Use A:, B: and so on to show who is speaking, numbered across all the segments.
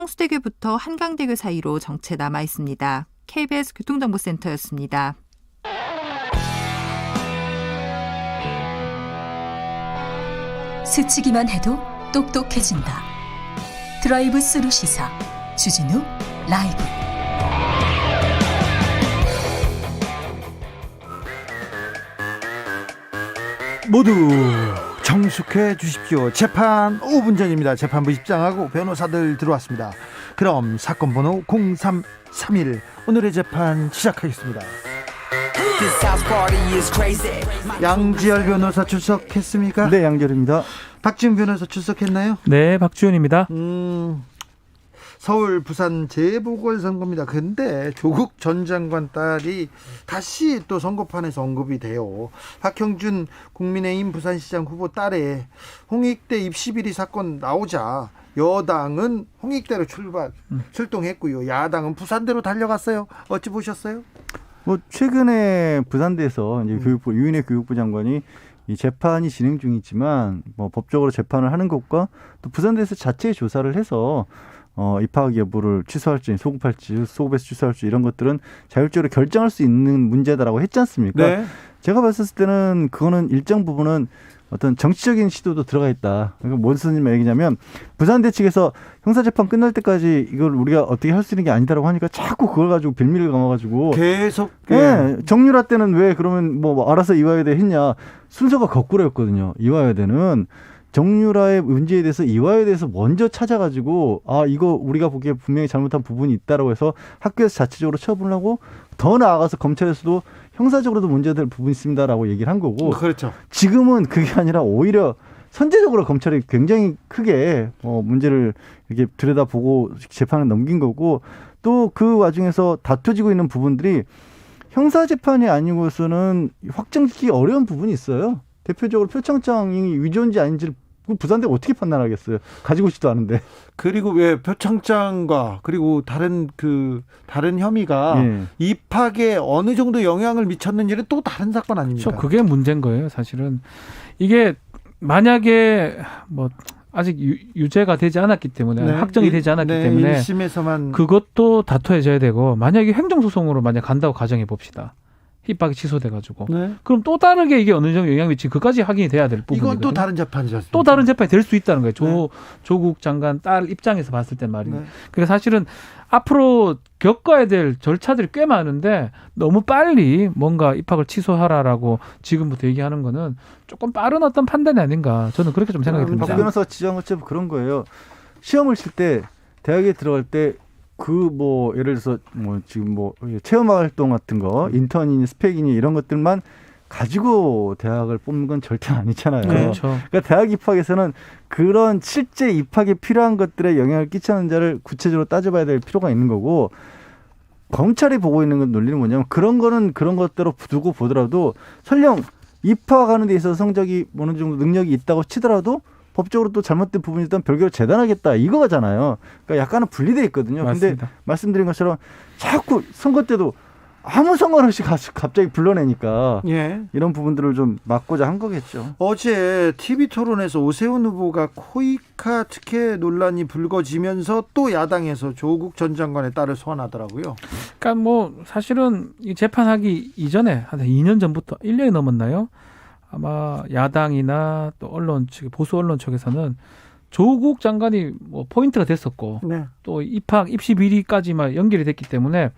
A: 성수대교부터 한강대교 사이로 정체 남아 있습니다. KBS 교통정보센터였습니다.
B: 스치기만 해도 똑똑해진다. 드라이브 스루 시사 주진우 라이브.
C: 모두 정숙해 주십시오. 재판 5분 전입니다. 재판부 입장하고 변호사들 들어왔습니다. 그럼 사건 번호 0331 오늘의 재판 시작하겠습니다. 양지열 변호사 출석했습니까?
D: 네, 양지열입니다.
C: 박지훈 변호사 출석했나요?
E: 네, 박지훈입니다.
C: 서울 부산 재보궐선거입니다. 근데 조국 전 장관 딸이 다시 또 선거판에서 언급이 돼요. 박형준 국민의힘 부산시장 후보 딸의 홍익대 입시비리 사건 나오자 여당은 홍익대로 출동했고요. 야당은 부산대로 달려갔어요. 어찌 보셨어요?
D: 최근에 부산대에서 이제 유인혜 교육부 장관이 이 재판이 진행 중이지만 법적으로 재판을 하는 것과 또 부산대에서 자체 조사를 해서 입학 여부를 취소할지 소급해서 취소할지 이런 것들은 자율적으로 결정할 수 있는 문제다라고 했지 않습니까?
C: 네.
D: 제가 봤을 때는 그거는 일정 부분은 어떤 정치적인 시도도 들어가 있다. 그러니까 무슨 얘기냐면 부산대 측에서 형사재판 끝날 때까지 이걸 우리가 어떻게 할 수 있는 게 아니다라고 하니까 자꾸 그걸 가지고 빌미를 감아가지고
C: 계속
D: 정유라 때는 왜 그러면 알아서 이화여대 했냐. 순서가 거꾸로였거든요. 이화여대는 정유라의 문제에 대해서 이화여대에서 먼저 찾아가지고 이거 우리가 보기에 분명히 잘못한 부분이 있다라고 해서 학교에서 자체적으로 처분을 하고 더 나아가서 검찰에서도 형사적으로도 문제될 부분이 있습니다라고 얘기를 한 거고.
C: 그렇죠.
D: 지금은 그게 아니라 오히려 선제적으로 검찰이 굉장히 크게 문제를 이렇게 들여다보고 재판을 넘긴 거고 또 그 와중에서 다투지고 있는 부분들이 형사재판이 아니고서는 확정짓기 어려운 부분이 있어요. 대표적으로 표창장이 위조인지 아닌지를 부산대가 어떻게 판단하겠어요? 가지고 있지도 않은데.
C: 그리고 왜 표창장과 그리고 다른 혐의가 입학에 어느 정도 영향을 미쳤는지는 또 다른 사건 아닙니까?
E: 그렇죠. 그게 문제인 거예요. 사실은 이게 만약에 아직 유죄가 되지 않았기 때문에 확정이 되지 않았기 때문에
C: 1심에서만
E: 그것도 다투어져야 되고 만약에 행정소송으로 만약 간다고 가정해 봅시다. 입학이 취소돼가지고 그럼 또 다르게 이게 어느 정도 영향이 미치고 그까지 확인이 돼야 될 부분이거든요.
C: 이건 또 다른 재판이죠.
E: 또 다른 재판이 될 수 있다는 거예요. 조국 장관 딸 입장에서 봤을 땐 말이에요. 그러니까 사실은 앞으로 겪어야 될 절차들이 꽤 많은데 너무 빨리 뭔가 입학을 취소하라라고 지금부터 얘기하는 거는 조금 빠른 어떤 판단이 아닌가 저는 그렇게 좀 생각이 듭니다.
D: 박 변호사가 지적한 것처럼 그런 거예요. 시험을 칠 때 대학에 들어갈 때 예를 들어서 지금 체험 활동 같은 거 인턴이니 스펙이니 이런 것들만 가지고 대학을 뽑는 건 절대 아니잖아요.
E: 그렇죠.
D: 그러니까 대학 입학에서는 그런 실제 입학에 필요한 것들에 영향을 끼치는 자를 구체적으로 따져봐야 될 필요가 있는 거고 검찰이 보고 있는 건 논리는 뭐냐면 그런 거는 그런 것대로 두고 보더라도 설령 입학하는 데 있어서 성적이 어느 정도 능력이 있다고 치더라도 법적으로 또 잘못된 부분이 있다면 별개로 재단하겠다 이거잖아요. 그러니까 약간은 분리되어 있거든요. 그런데 말씀드린 것처럼 자꾸 선거 때도 아무 상관없이 갑자기 불러내니까 이런 부분들을 좀 막고자 한 거겠죠.
C: 어제 TV토론에서 오세훈 후보가 코이카 특혜 논란이 불거지면서 또 야당에서 조국 전 장관의 딸을 소환하더라고요.
E: 그러니까 사실은 이 재판하기 이전에 한 2년 전부터 1년이 넘었나요? 아마 야당이나 또 언론 측, 보수 언론 쪽에서는 조국 장관이 포인트가 됐었고 또 입시 비리까지만 연결이 됐기 때문에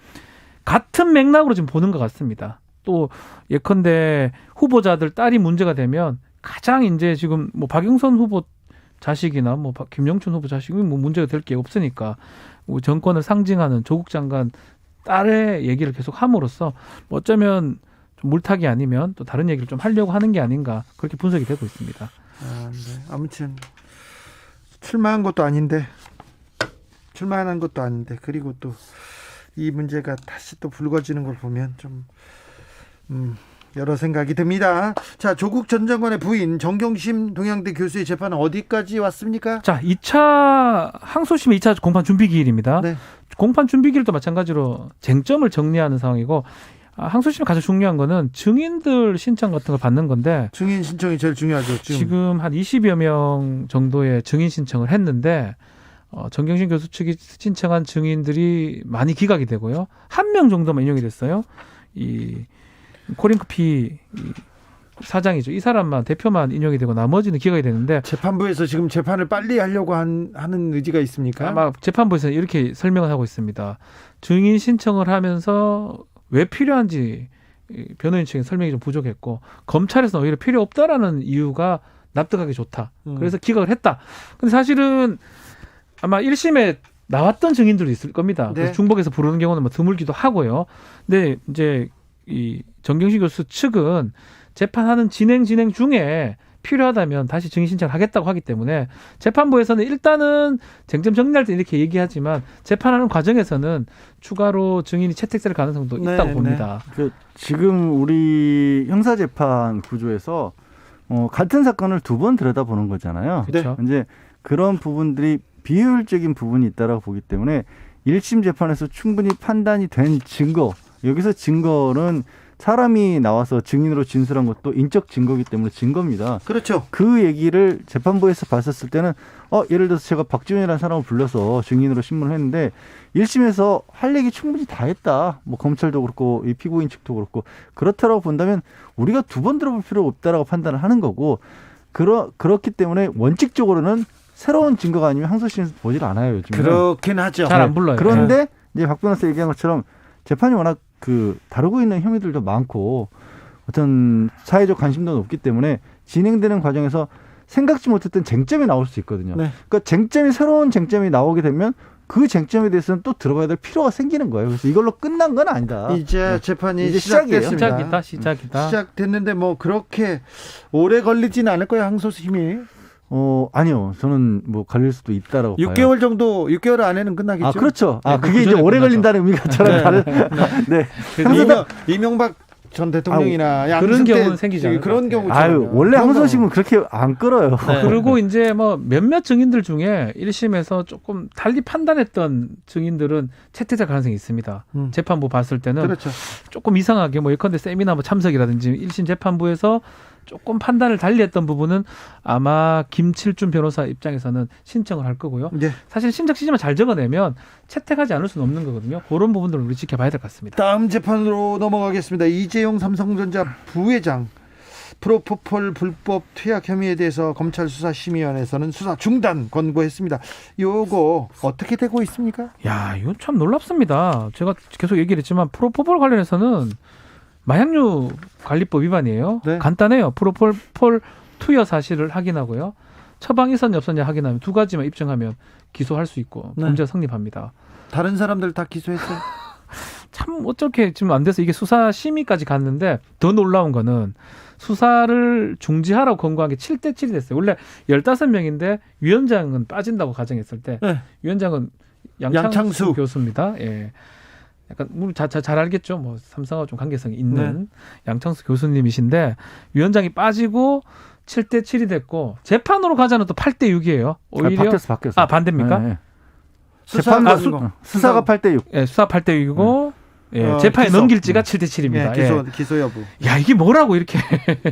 E: 같은 맥락으로 지금 보는 것 같습니다. 또 예컨대 후보자들 딸이 문제가 되면 가장 이제 지금 박영선 후보 자식이나 김영춘 후보 자식이 문제가 될 게 없으니까 정권을 상징하는 조국 장관 딸의 얘기를 계속 함으로써 어쩌면 물타기 아니면 또 다른 얘기를 좀 하려고 하는 게 아닌가 그렇게 분석이 되고 있습니다.
C: 아무튼 출마한 것도 아닌데 그리고 또 이 문제가 다시 또 불거지는 걸 보면 좀 여러 생각이 듭니다. 자, 조국 전 장관의 부인 정경심 동양대 교수의 재판은 어디까지 왔습니까?
E: 자, 2차 항소심의 2차 공판 준비 기일입니다. 공판 준비 기일도 마찬가지로 쟁점을 정리하는 상황이고 항소심이 가장 중요한 거는 증인들 신청 같은 걸 받는 건데
C: 증인 신청이 제일 중요하죠.
E: 지금 한 20여 명 정도의 증인 신청을 했는데 정경심 교수 측이 신청한 증인들이 많이 기각이 되고요. 한 명 정도만 인용이 됐어요. 이 코링크피 사장이죠. 이 사람만 대표만 인용이 되고 나머지는 기각이 되는데
C: 재판부에서 지금 재판을 빨리 하려고 하는 의지가 있습니까?
E: 아마 재판부에서는 이렇게 설명을 하고 있습니다. 증인 신청을 하면서 왜 필요한지 변호인 측의 설명이 좀 부족했고 검찰에서는 오히려 필요 없다라는 이유가 납득하기 좋다. 그래서 기각을 했다. 근데 사실은 아마 1심에 나왔던 증인들도 있을 겁니다.
C: 네.
E: 그래서 중복해서 부르는 경우는 뭐 드물기도 하고요. 근데 이제 이 정경심 교수 측은 재판하는 진행 중에 필요하다면 다시 증인 신청을 하겠다고 하기 때문에 재판부에서는 일단은 쟁점 정리할 때 이렇게 얘기하지만 재판하는 과정에서는 추가로 증인이 채택될 가능성도
C: 네,
E: 있다고 봅니다.
D: 지금 우리 형사재판 구조에서 같은 사건을 두 번 들여다보는 거잖아요.
E: 그렇죠.
D: 이제 그런 부분들이 비효율적인 부분이 있다라고 보기 때문에 1심 재판에서 충분히 판단이 된 증거, 여기서 증거는 사람이 나와서 증인으로 진술한 것도 인적 증거이기 때문에 증거입니다.
C: 그렇죠.
D: 그 얘기를 재판부에서 봤었을 때는 예를 들어서 제가 박지원이라는 사람을 불러서 증인으로 신문을 했는데 1심에서 할 얘기 충분히 다 했다. 뭐 검찰도 그렇고 이 피고인 측도 그렇고 그렇다라고 본다면 우리가 두 번 들어볼 필요 없다라고 판단을 하는 거고 그렇기 때문에 원칙적으로는 새로운 증거가 아니면 항소심에서 보질 않아요. 요즘은.
C: 그렇긴 하죠.
E: 잘 안 불러요.
D: 그런데 이제 박 변호사 얘기한 것처럼 재판이 워낙 다루고 있는 혐의들도 많고 어떤 사회적 관심도 높기 때문에 진행되는 과정에서 생각지 못했던 쟁점이 나올 수 있거든요.
C: 네.
D: 그러니까 새로운 쟁점이 나오게 되면 그 쟁점에 대해서는 또 들어가야 될 필요가 생기는 거예요. 그래서 이걸로 끝난 건 아니다.
C: 이제 재판이
D: 이제 시작이에요.
C: 시작됐습니다.
E: 시작이다.
C: 시작됐는데 뭐 그렇게 오래 걸리지는 않을 거예요. 항소심이.
D: 아니요. 저는 뭐 걸릴 수도 있다라고 봐요.
C: 6개월 정도, 6개월 안에는 끝나겠죠.
D: 그렇죠.
E: 네,
D: 그게 이제
E: 그전에
D: 오래
E: 끝나죠.
D: 걸린다는 의미가처럼 다른. 네.
C: 이명박 전 대통령이나
E: 그런
C: 양승태
E: 경우는 생기지 않을
C: 그런
E: 것 같아요.
C: 경우처럼.
D: 원래 항소심은 그렇게 안 끌어요.
E: 그리고 이제 뭐 몇몇 증인들 중에 1심에서 조금 달리 판단했던 증인들은 채택될 가능성이 있습니다. 재판부 봤을 때는
C: 그렇죠.
E: 조금 이상하게 뭐 예컨대 세미나 뭐 참석이라든지 1심 재판부에서 조금 판단을 달리했던 부분은 아마 김칠준 변호사 입장에서는 신청을 할 거고요.
C: 네.
E: 사실 신청 시점을 잘 적어내면 채택하지 않을 수는 없는 거거든요. 그런 부분들을 우리 지켜봐야 될 것 같습니다.
C: 다음 재판으로 넘어가겠습니다. 이재용 삼성전자 부회장 프로포폴 불법 투약 혐의에 대해서 검찰 수사심의원에서는 수사 중단 권고했습니다. 요거 어떻게 되고 있습니까?
E: 야, 이건 참 놀랍습니다. 제가 계속 얘기를 했지만 프로포폴 관련해서는 마약류 관리법 위반이에요.
C: 네.
E: 간단해요. 프로폴 투여 사실을 확인하고요. 처방이 있었냐 없었냐 확인하면 두 가지만 입증하면 기소할 수 있고
C: 네.
E: 범죄가 성립합니다.
C: 다른 사람들 다 기소했어요.
E: 참 어떻게 지금 안 돼서 이게 수사 심의까지 갔는데 더 놀라운 거는 수사를 중지하라고 권고한 게 7대7이 됐어요. 원래 15명인데 위원장은 빠진다고 가정했을 때
C: 네.
E: 위원장은 양창수 교수입니다. 예. 약간 잘 알겠죠. 뭐 삼성하고 좀 관계성이 있는 양창수 교수님이신데 위원장이 빠지고 7대7이 됐고 재판으로 가자는 또 8대6이에요. 오히려
D: 바뀌었어.
E: 반대입니까?
D: 네.
C: 수사가
D: 수사가 8대6.
E: 예, 수사 8대6이고 재판에
C: 기소.
E: 넘길지가 7대7입니다.
C: 기소 여부.
E: 야, 이게 뭐라고 이렇게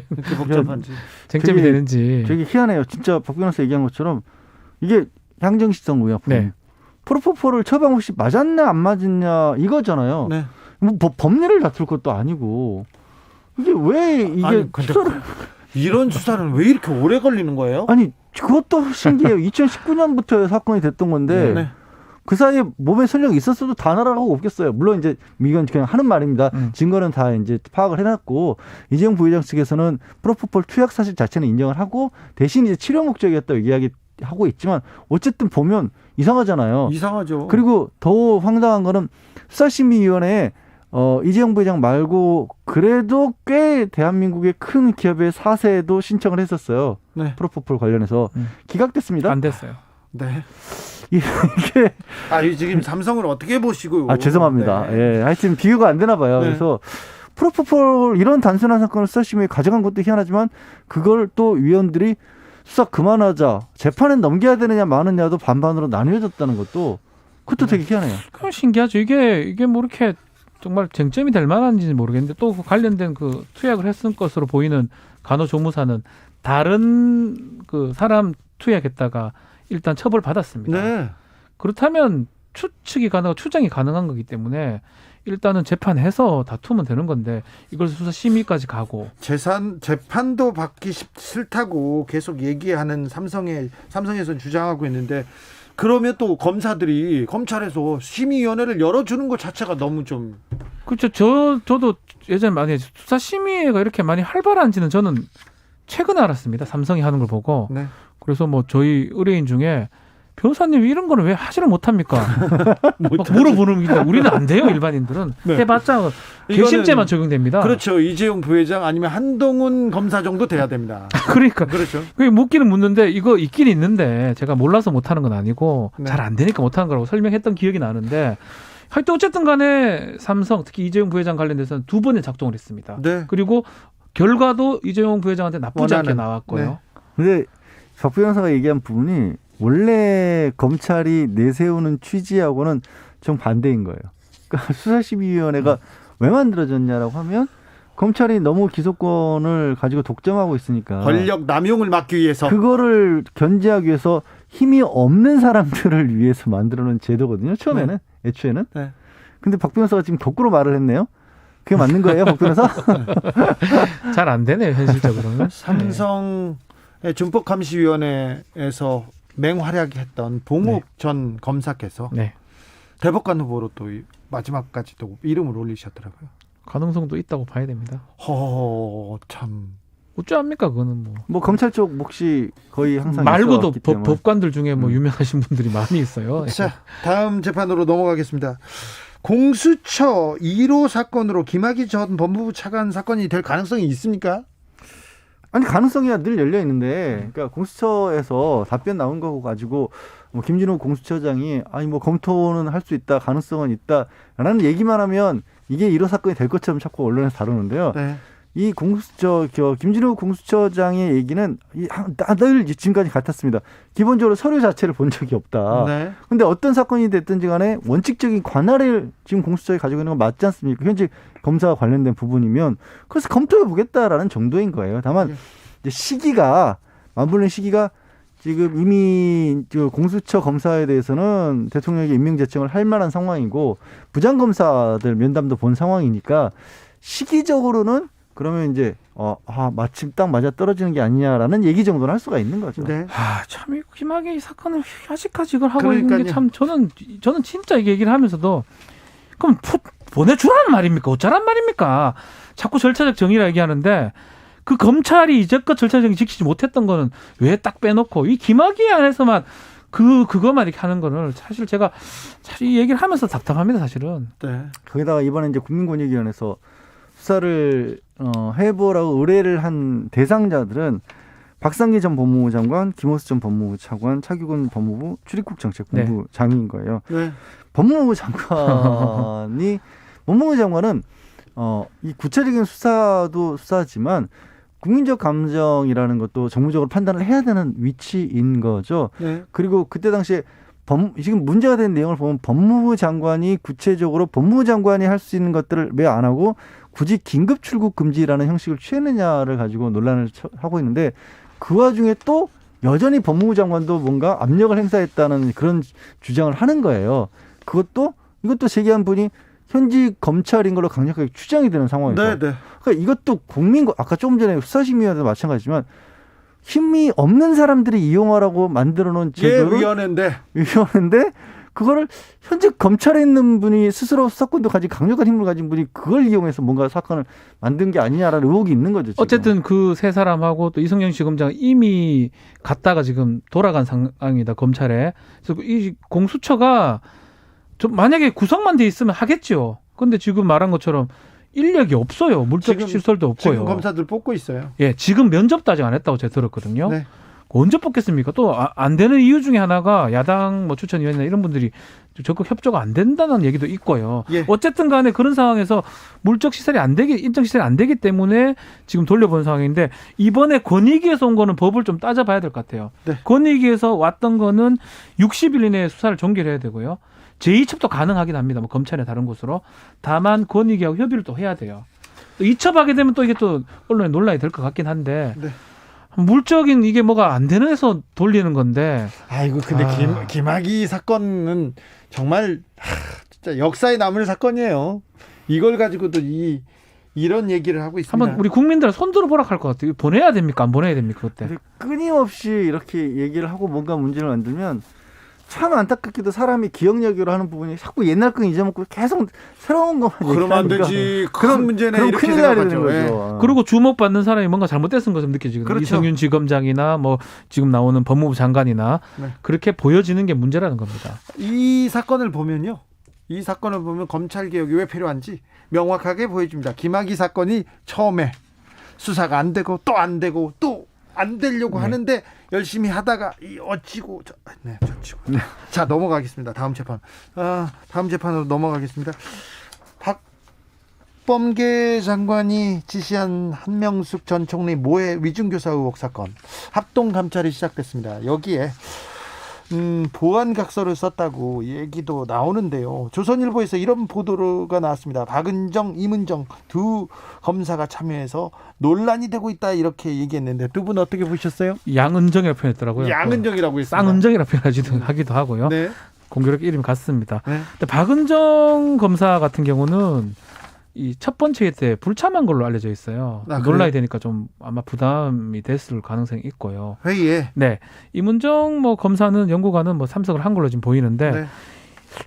C: 그렇게 복잡한지.
E: 쟁점이
D: 되게-
E: 되는지.
D: 되게 희한해요. 진짜 박 변호사 얘기한 것처럼 이게 향정시성 의약품.
E: 네.
D: 프로포폴을 처방 없이 맞았냐 안 맞았냐 이거잖아요.
C: 네.
D: 뭐 법리를 다툴 것도 아니고 이게 왜 이게
C: 아니, 근데
D: 수사를
C: 이런 수사는 왜 이렇게 오래 걸리는 거예요?
D: 아니 그것도 신기해요. 2019년부터 사건이 됐던 건데
C: 네.
D: 그 사이에 몸에 설령이 있었어도 다 날아가고 없겠어요. 물론 이제 이건 그냥 하는 말입니다. 증거는 다 이제 파악을 해놨고 이재용 부회장 측에서는 프로포폴 투약 사실 자체는 인정을 하고 대신 이제 치료 목적이었다고 이야기하고 있지만 어쨌든 보면 이상하잖아요.
C: 이상하죠.
D: 그리고 더 황당한 거는 수사심의위원회에 이재용 부회장 말고 그래도 꽤 대한민국의 큰 기업의 사세도 신청을 했었어요.
C: 네.
D: 프로포폴 관련해서 기각됐습니다.
E: 안 됐어요.
C: 네.
D: 이게
C: 지금 삼성을 어떻게 보시고?
D: 죄송합니다.
C: 네.
D: 예, 하여튼 비교가 안 되나 봐요.
C: 네.
D: 그래서 프로포폴 이런 단순한 사건을 수사심의에 가져간 것도 희한하지만 그걸 또 위원들이 수사 그만하자 재판에 넘겨야 되느냐 마느냐도 반반으로 나뉘어졌다는 것도 그것도 되게 희한해요.
E: 그건 신기하죠. 이게 뭐 이렇게 정말 쟁점이 될 만한지는 모르겠는데 또 그 관련된 그 투약을 했을 것으로 보이는 간호조무사는 다른 그 사람 투약했다가 일단 처벌 받았습니다.
C: 네.
E: 그렇다면 추측이 가능하고 추정이 가능한 거기 때문에 일단은 재판해서 다투면 되는 건데 이걸 수사 심의까지 가고
C: 재판도 받기 싫다고 계속 얘기하는 삼성에서 주장하고 있는데 그러면 또 검찰에서 심의위원회를 열어주는 것 자체가 너무 좀
E: 그렇죠. 저도 예전에 많이 수사 심의가 이렇게 많이 활발한지는 저는 최근에 알았습니다. 삼성이 하는 걸 보고.
C: 네.
E: 그래서 뭐 저희 의뢰인 중에 변호사님 이런 거는 왜 하지를 못합니까? 막 물어보는 게 우리는 안 돼요. 일반인들은
C: 네.
E: 해봤자 괘씸죄만 적용됩니다.
C: 그렇죠. 이재용 부회장 아니면 한동훈 검사 정도 돼야 됩니다.
E: 그러니까
C: 그렇죠.
E: 그게 묻기는 묻는데 이거 있긴 있는데 제가 몰라서 못하는 건 아니고
C: 네.
E: 잘 안 되니까 못하는 거라고 설명했던 기억이 나는데 하여튼 어쨌든 간에 삼성 특히 이재용 부회장 관련돼서는 2번의 작동을 했습니다.
C: 네.
E: 그리고 결과도 이재용 부회장한테 나쁘지 않게 나왔고요.
C: 네.
D: 근데 박 변호사가 얘기한 부분이 원래 검찰이 내세우는 취지하고는 정반대인 거예요. 그러니까 수사심의위원회가 왜 만들어졌냐라고 하면 검찰이 너무 기소권을 가지고 독점하고 있으니까
C: 권력 남용을 막기 위해서
D: 그거를 견제하기 위해서 힘이 없는 사람들을 위해서 만들어놓은 제도거든요. 처음에는 애초에는.
C: 네.
D: 근데 박 변호사가 지금 거꾸로 말을 했네요. 그게 맞는 거예요, 박 변호사?
E: 잘 안 되네요, 현실적으로는.
C: 삼성의 준법감시위원회에서 맹활약했던 봉욱 전 검사께서
E: 네.
C: 대법관 후보로 또 마지막까지 또 이름을 올리셨더라고요.
E: 가능성도 있다고 봐야 됩니다.
C: 참.
E: 어쩌합니까 그거는
D: 뭐 검찰 쪽 몫이 거의 항상
E: 말고도
D: 있었기 때문에.
E: 법관들 중에 뭐 유명하신 분들이 많이 있어요.
C: 자, 다음 재판으로 넘어가겠습니다. 공수처 1호 사건으로 김학의 전 법무부 차관 사건이 될 가능성이 있습니까?
D: 아니 가능성이야 늘 열려 있는데, 그러니까 공수처에서 답변 나온 거 가지고 뭐 김진호 공수처장이 아니 뭐 검토는 할 수 있다, 가능성은 있다라는 얘기만 하면 이게 1호 사건이 될 것처럼 자꾸 언론에서 다루는데요.
C: 네.
D: 이 김진호 공수처장의 얘기는 늘 지금까지 같았습니다. 기본적으로 서류 자체를 본 적이 없다.
C: 네.
D: 근데 어떤 사건이 됐든지 간에 원칙적인 관할을 지금 공수처에 가지고 있는 건 맞지 않습니까? 현재 검사와 관련된 부분이면 그래서 검토해 보겠다라는 정도인 거예요. 다만 이제 시기가 맞물린 시기가 지금 이미 공수처 검사에 대해서는 대통령에게 임명제청을 할 만한 상황이고 부장검사들 면담도 본 상황이니까 시기적으로는 그러면 이제 마침 딱 맞아 떨어지는 게 아니냐라는 얘기 정도는 할 수가 있는 거죠.
C: 네.
E: 참 이 김학의 사건을 아직까지 이걸 하고
C: 그러니까요.
E: 있는 게 참 저는 진짜 이 얘기를 하면서도 그럼 보내주라는 말입니까? 어쩌란 말입니까? 자꾸 절차적 정의라 얘기하는데 그 검찰이 이제껏 절차적 정의 지키지 못했던 거는 왜 딱 빼놓고 이 김학의 안에서만 그거만 이렇게 하는 거는 사실 제가 이 얘기를 하면서 답답합니다, 사실은.
C: 네.
D: 거기다가 이번에 이제 국민권익위원회에서 수사를 해보라고 의뢰를 한 대상자들은 박상기 전 법무부 장관, 김호수 전 법무부 차관, 차규근 법무부 출입국 정책본부 장인 거예요.
C: 네.
D: 법무부 장관은 이 구체적인 수사도 수사지만 국민적 감정이라는 것도 정무적으로 판단을 해야 되는 위치인 거죠.
C: 네.
D: 그리고 그때 당시에 지금 문제가 된 내용을 보면 법무부 장관이 구체적으로 법무부 장관이 할 수 있는 것들을 왜 안 하고 굳이 긴급 출국 금지라는 형식을 취했느냐를 가지고 논란을 하고 있는데 그 와중에 또 여전히 법무부 장관도 뭔가 압력을 행사했다는 그런 주장을 하는 거예요. 이것도 제기한 분이 현직 검찰인 걸로 강력하게 추정이 되는 상황이죠.
C: 네, 네.
D: 그러니까 이것도 아까 조금 전에 수사심의위원회도 마찬가지지만 힘이 없는 사람들이 이용하라고 만들어놓은 제도를
C: 위원회인데
D: 그거를 현직 검찰에 있는 분이 스스로 수사권도 가지고 강력한 힘을 가진 분이 그걸 이용해서 뭔가 사건을 만든 게 아니냐라는 의혹이 있는 거죠. 지금.
E: 어쨌든 그 세 사람하고 또 이성영 씨 검장은 이미 갔다가 지금 돌아간 상황이다, 검찰에. 그래서 이 공수처가 좀 만약에 구성만 돼 있으면 하겠죠. 근데 지금 말한 것처럼 인력이 없어요. 물적 시설도 없고요.
C: 지금 검사들 뽑고 있어요.
E: 예, 지금 면접도 아직 안 했다고 제가 들었거든요.
C: 네.
E: 언제 뽑겠습니까? 또 안 되는 이유 중에 하나가 야당 추천위원이나 이런 분들이 적극 협조가 안 된다는 얘기도 있고요.
C: 예.
E: 어쨌든 간에 그런 상황에서 물적 시설이 인적 시설이 안 되기 때문에 지금 돌려본 상황인데 이번에 권익위에서 온 거는 법을 좀 따져봐야 될 것 같아요.
C: 네.
E: 권익위에서 왔던 거는 60일 이내에 수사를 종결해야 되고요. 제2첩도 가능하긴 합니다. 뭐 검찰의 다른 곳으로. 다만 권익위하고 협의를 또 해야 돼요. 또 2첩하게 되면 또 이게 또 언론에 논란이 될 것 같긴 한데
C: 네.
E: 물적인 이게 뭐가 안 되는 해서 돌리는 건데.
C: 아이고 근데 김학의 사건은 정말 진짜 역사에 남을 사건이에요. 이걸 가지고도 이런 얘기를 하고 있습니다.
E: 한번 우리 국민들 손들어 보라 할 것 같아요. 보내야 됩니까? 안 보내야 됩니까? 그때.
D: 근데 끊임없이 이렇게 얘기를 하고 뭔가 문제를 만들면 참 안타깝게도 사람이 기억력으로 하는 부분이 자꾸 옛날 거 잊어먹고 계속 새로운 것만
C: 그러면 안
D: 얘기하니까
C: 되지. 큰 문제네.
D: 그럼
C: 이렇게
D: 큰일 나는
C: 생각하죠.
D: 거죠.
E: 그리고 주목받는 사람이 뭔가 잘못됐은 것처럼 느껴지거든요.
C: 그렇죠.
E: 이성윤 지검장이나 뭐 지금 나오는 법무부 장관이나
C: 네.
E: 그렇게 보여지는 게 문제라는 겁니다.
C: 이 사건을 보면 검찰 개혁이 왜 필요한지 명확하게 보여줍니다. 김학의 사건이 처음에 수사가 안 되고 또 안 되고 또 안 되려고 하는데 열심히 하다가 어찌고 저찌고. 자, 넘어가겠습니다. 다음 재판으로 넘어가겠습니다. 박범계 장관이 지시한 한명숙 전 총리 모해 위중교사 의혹 사건 합동 감찰이 시작됐습니다. 여기에 보안각서를 썼다고 얘기도 나오는데요. 조선일보에서 이런 보도가 나왔습니다. 박은정, 이문정 두 검사가 참여해서 논란이 되고 있다 이렇게 얘기했는데 두 분 어떻게 보셨어요?
E: 양은정이라고 표현했더라고요.
C: 양은정이라고 했습니다.
E: 쌍은정이라고 하기도 하고요.
C: 네.
E: 공교롭게 이름이 같습니다.
C: 네.
E: 근데 박은정 검사 같은 경우는 이 첫 번째 회의 때 불참한 걸로 알려져 있어요.
C: 아,
E: 논란이 되니까 좀 아마 부담이 됐을 가능성이 있고요.
C: 회의에.
E: 네, 이문정 검사는 연구관은 참석을 한 걸로 지금 보이는데
C: 네.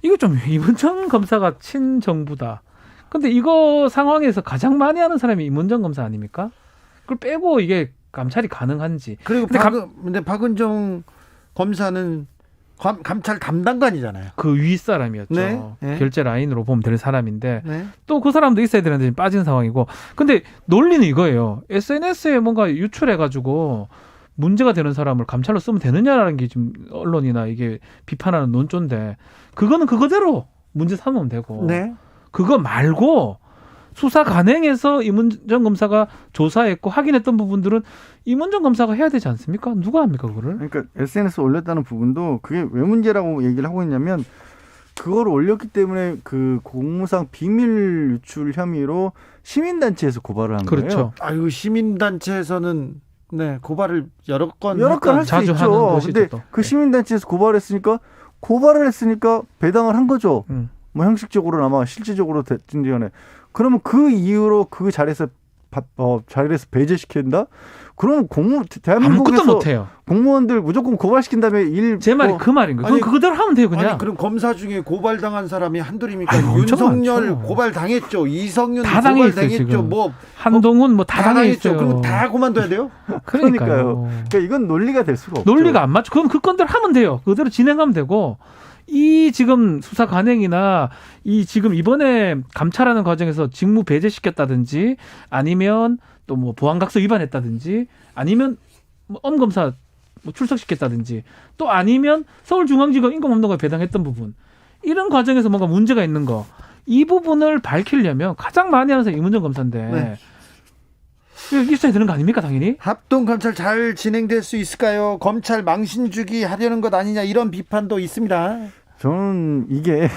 E: 이거 좀 이문정 검사가 친정부다. 근데 이거 상황에서 가장 많이 하는 사람이 이문정 검사 아닙니까? 그걸 빼고 이게 감찰이 가능한지.
C: 그리고
E: 근데
C: 박은정 검사는 감찰 담당관이잖아요.
E: 그 위 사람이었죠.
C: 네. 네.
E: 결제 라인으로 보면 될 사람인데
C: 네.
E: 또 그 사람도 있어야 되는데 지금 빠진 상황이고. 근데 논리는 이거예요. SNS에 뭔가 유출해가지고 문제가 되는 사람을 감찰로 쓰면 되느냐라는 게 지금 언론이나 이게 비판하는 논조인데 그거는 그거대로 문제 삼으면 되고
C: 네.
E: 그거 말고 수사 관행에서 이문정 검사가 조사했고 확인했던 부분들은 이문정 검사가 해야 되지 않습니까? 누가 합니까 그거를?
D: 그러니까 SNS 올렸다는 부분도 그게 왜 문제라고 얘기를 하고 있냐면 그걸 올렸기 때문에 그 공무상 비밀 유출 혐의로 시민단체에서 고발을 한
E: 그렇죠.
D: 거예요.
C: 아유, 시민단체에서는 고발을 여러 건
D: 할 수
E: 자주
D: 있죠.
E: 하는 것이죠,
D: 근데
E: 또.
D: 그 시민단체에서 고발을 했으니까 배당을 한 거죠. 뭐 형식적으로는 아마 실질적으로 됐든지 간에. 그러면 그 이유로 그 자리에서 배제시킨다? 그러면 대한민국에서
E: 아무것도 못해요.
D: 공무원들 무조건 고발시킨 다음에
E: 제 말이 그 말인 거예요. 그대로 하면 돼요 그냥.
C: 아니 그럼 검사 중에 고발당한 사람이 한둘입니까?
E: 아유,
C: 윤석열
E: 많죠.
C: 고발당했죠. 이성윤
E: 다 당했어요,
C: 고발당했죠.
E: 지금. 한동훈 다 당했죠.
C: 그럼 다 그만둬야 돼요?
D: 그러니까요. 그러니까 이건 논리가 될 수가 없죠.
E: 논리가 안 맞죠. 그럼 그 건대로 하면 돼요. 그대로 진행하면 되고 이 지금 수사 관행이나 이 지금 이번에 감찰하는 과정에서 직무 배제시켰다든지 아니면 또 뭐 보안각서 위반했다든지 아니면 뭐 엄검사 출석시켰다든지 또 아니면 서울중앙지검 인권감독관에 배당했던 부분 이런 과정에서 뭔가 문제가 있는 거 이 부분을 밝히려면 가장 많이 하는 사람이 이문정 검사인데 있어야 되는 거 아닙니까 당연히?
C: 합동 감찰 잘 진행될 수 있을까요? 검찰 망신 주기 하려는 것 아니냐 이런 비판도 있습니다.
D: 저는 이게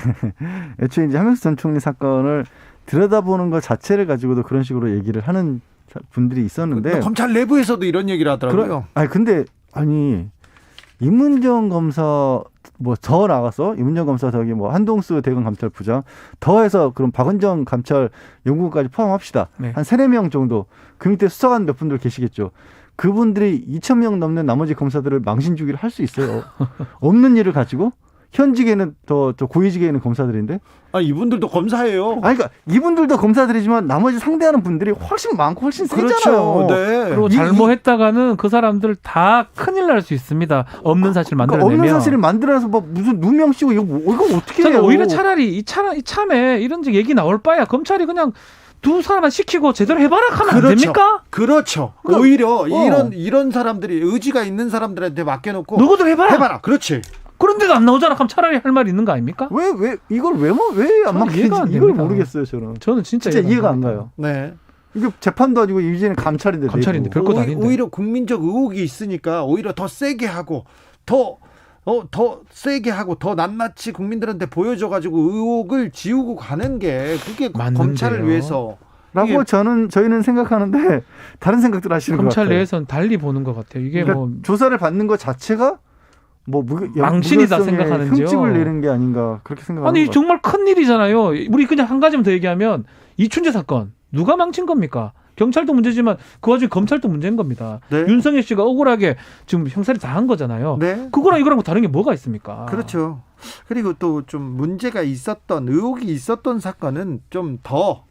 D: 애초에 이제 한명숙 전 총리 사건을 들여다보는 것 자체를 가지고도 그런 식으로 얘기를 하는 분들이 있었는데
C: 검찰 내부에서도 이런 얘기를 하더라고요.
D: 근데 이문정 검사 더 나가서 이문정 검사 저기 한동수 대검 감찰 부장 더해서 그럼 박은정 감찰 연구관까지 포함합시다.
E: 네.
D: 한 3-4명 정도 그 밑에 수사관 몇 분들 계시겠죠. 그분들이 2,000명 넘는 나머지 검사들을 망신 주기를 할 수 있어요. 없는 일을 가지고 현직에는 저 고위직에 있는 검사들인데.
C: 이분들도 검사예요.
D: 그러니까 이분들도 검사들이지만 나머지 상대하는 분들이 훨씬 많고 훨씬 세잖아요.
C: 그렇죠. 네.
E: 그리고 잘못했다가는 그 사람들 다 큰일 날 수 있습니다. 없는 사실 만들어내면.
D: 없는 사실을 만들어서 무슨 누명 씌고 이거 어떻게 해요?
E: 저는 오히려 차라리 이 참에 이런 얘기 나올 바야 검찰이 그냥 두 사람만 시키고 제대로 해봐라 하면 안 됩니까?
C: 그렇죠.
E: 그러니까,
C: 오히려 이런 사람들이 의지가 있는 사람들한테 맡겨놓고
E: 너희들 해봐라.
C: 그렇지.
E: 그런데도 안 나오잖아. 그럼 차라리 할 말이 있는 거 아닙니까?
D: 이걸 왜 안 맡기는지 이걸 모르겠어요. 저는 진짜 이해가 안 가요.
C: 네.
D: 이게 재판도 아니고 이제는 감찰인데
E: 별것 아닌데.
C: 오히려 국민적 의혹이 있으니까 오히려 더 세게 하고 더 낱낱이 국민들한테 보여줘가지고 의혹을 지우고 가는 게 그게
E: 맞는데요.
C: 검찰을 위해서 이게
D: 저희는 생각하는데 다른 생각들 하시는 것 같아요.
E: 검찰 내에서는 달리 보는 것 같아요. 이게
D: 그러니까
E: 뭐
D: 조사를 받는 것 자체가 뭐
E: 망신이다
D: 무결성의
E: 생각하는지요.
D: 흠집을 내는 게 아닌가 그렇게 생각하는
E: 아니
D: 것 같아요.
E: 정말 큰 일이잖아요. 우리 그냥 한 가지만 더 얘기하면 이춘재 사건 누가 망친 겁니까? 경찰도 문제지만 그 와중에 검찰도 문제인 겁니다.
C: 네.
E: 윤석열 씨가 억울하게 지금 형사를 다 한 거잖아요.
C: 네.
E: 그거랑 이거랑 다른 게 뭐가 있습니까?
C: 그렇죠. 그리고 또 좀 문제가 있었던 의혹이 있었던 사건은 좀 더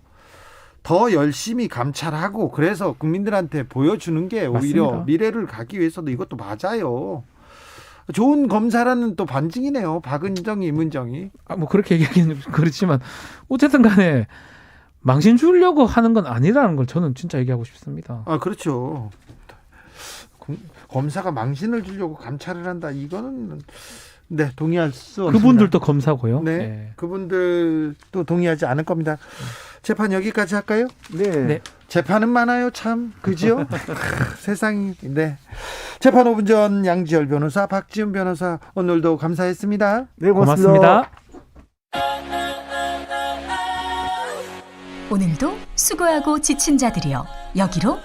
C: 열심히 감찰하고 그래서 국민들한테 보여주는 게 오히려
E: 맞습니다.
C: 미래를 가기 위해서도 이것도 맞아요. 좋은 검사라는 또 반증이네요. 박은정이, 임은정이.
E: 뭐 그렇게 얘기하기는 그렇지만 어쨌든 간에 망신 주려고 하는 건 아니라는 걸 저는 진짜 얘기하고 싶습니다.
C: 아, 그렇죠. 검사가 망신을 주려고 감찰을 한다. 이거는 네, 동의할 수 없습니다.
E: 그분들도 검사고요.
C: 네,
E: 네.
C: 그분들도 동의하지 않을 겁니다. 재판 여기까지 할까요?
D: 네.
E: 네.
C: 재판은 많아요, 참. 그죠? 세상이. 네. 재판 5분 전 양지열 변호사, 박지훈 변호사 오늘도 감사했습니다.
D: 네,
E: 고맙습니다.
B: 오늘도 수고하고 지친 자들이여 여기로